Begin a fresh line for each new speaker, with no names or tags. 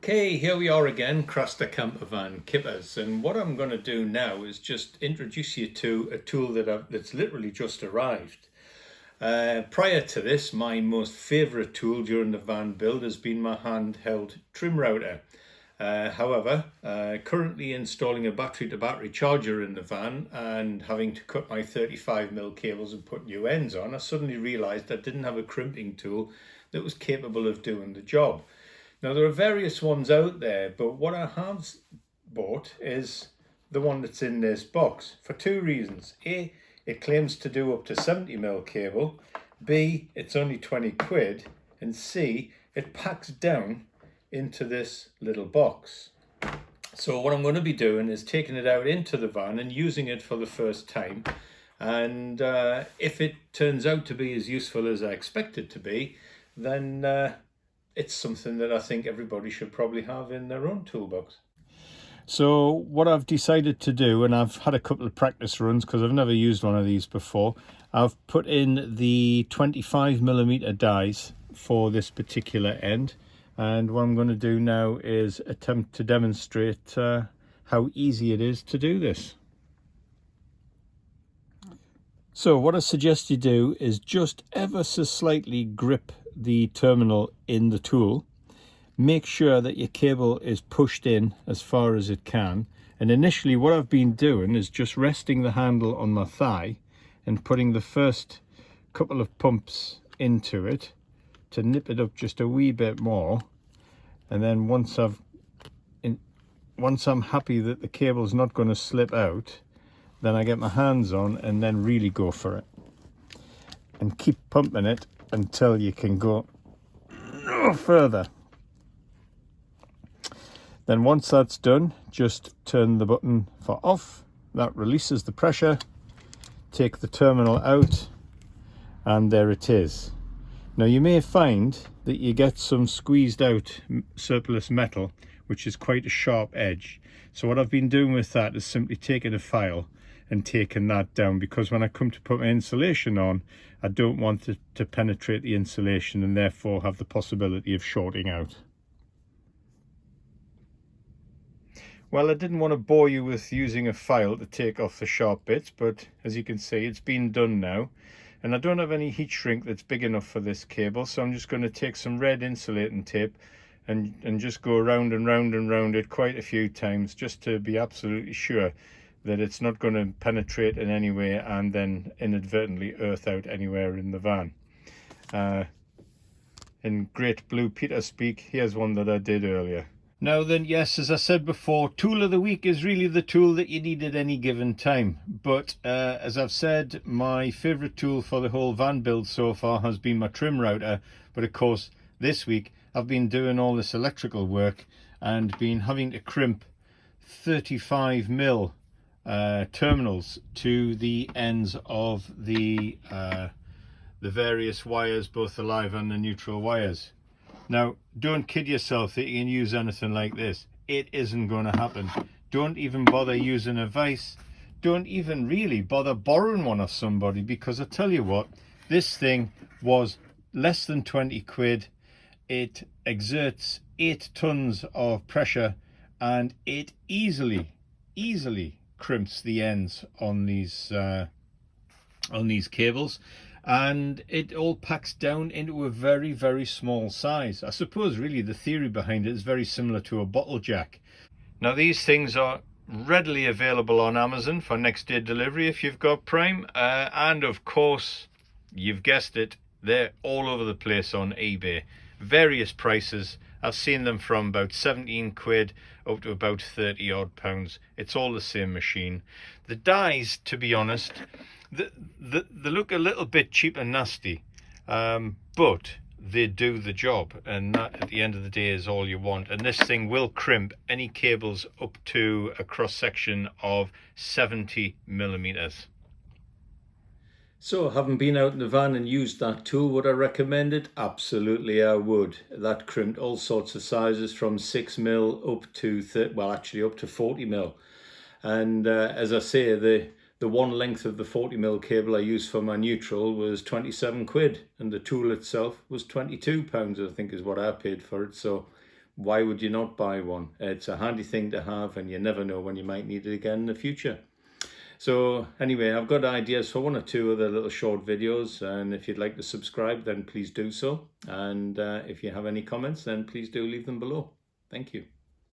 Okay, here we are again, Craster Campervan Kippers, and what I'm going to do now is just introduce you to a tool that's literally just arrived. Prior to this, my most favourite tool during the van build has been my handheld trim router. However, currently installing a battery-to-battery charger in the van and having to cut my 35mm cables and put new ends on, I suddenly realised I didn't have a crimping tool that was capable of doing the job. Now, there are various ones out there, but what I have bought is the one that's in this box for two reasons. A, it claims to do up to 70mm cable. B, it's only 20 quid. And C, it packs down into this little box. So what I'm going to be doing is taking it out into the van and using it for the first time. And if it turns out to be as useful as I expect it to be, then it's something that I think everybody should probably have in their own toolbox. So what I've decided to do, and I've had a couple of practice runs because I've never used one of these before, I've put in the 25mm dies for this particular end, and what I'm going to do now is attempt to demonstrate how easy it is to do this. So what I suggest you do is just ever so slightly grip the terminal in the tool. Make sure that your cable is pushed in as far as it can, and initially what I've been doing is just resting the handle on my thigh and putting the first couple of pumps into it to nip it up just a wee bit more, and then once I'm happy that the cable's not going to slip out, then I get my hands on and then really go for it and keep pumping it until you can go no further. Then once that's done, just turn the button for off. That releases the pressure. Take the terminal out, and there it is. Now you may find that you get some squeezed out surplus metal, which is quite a sharp edge. So what I've been doing with that is simply taking a file and taking that down, because when I come to put my insulation on, I don't want it to penetrate the insulation and therefore have the possibility of shorting out. Well, I didn't want to bore you with using a file to take off the sharp bits, but as you can see, it's been done now. And I don't have any heat shrink that's big enough for this cable, so I'm just going to take some red insulating tape and just go round and round and round it quite a few times, just to be absolutely sure that it's not going to penetrate in any way and then inadvertently earth out anywhere in the van. In great Blue Peter speak, here's one that I did earlier. Now then, yes, as I said before, tool of the week is really the tool that you need at any given time. But as I've said, my favourite tool for the whole van build so far has been my trim router. But of course, this week I've been doing all this electrical work and been having to crimp 35mm terminals to the ends of the various wires, both the live and the neutral wires. Now, don't kid yourself that you can use anything like this. It isn't going to happen. Don't even bother using a vise. Don't even really bother borrowing one off somebody, because I tell you what, this thing was less than 20 quid. It exerts 8 tons of pressure, and it easily crimps the ends on these cables, and it all packs down into a very, very small size. I suppose really the theory behind it is very similar to a bottle jack. Now these things are readily available on Amazon for next day delivery if you've got Prime, and of course, you've guessed it, they're all over the place on eBay. Various prices. I've seen them from about 17 quid up to about 30 odd pounds. It's all the same machine. The dies, to be honest, they look a little bit cheap and nasty, but they do the job, and that at the end of the day is all you want. And this thing will crimp any cables up to a cross section of 70mm. So, having been out in the van and used that tool, would I recommend it? Absolutely, I would. That crimped all sorts of sizes from 6mm up to up to 40mm. And as I say, the one length of the 40mm cable I used for my neutral was 27 quid, and the tool itself was £22, I think is what I paid for it. So why would you not buy one? It's a handy thing to have, and you never know when you might need it again in the future. So anyway, I've got ideas for 1 or 2 other little short videos, and if you'd like to subscribe, then please do so. And if you have any comments, then please do leave them below. Thank you.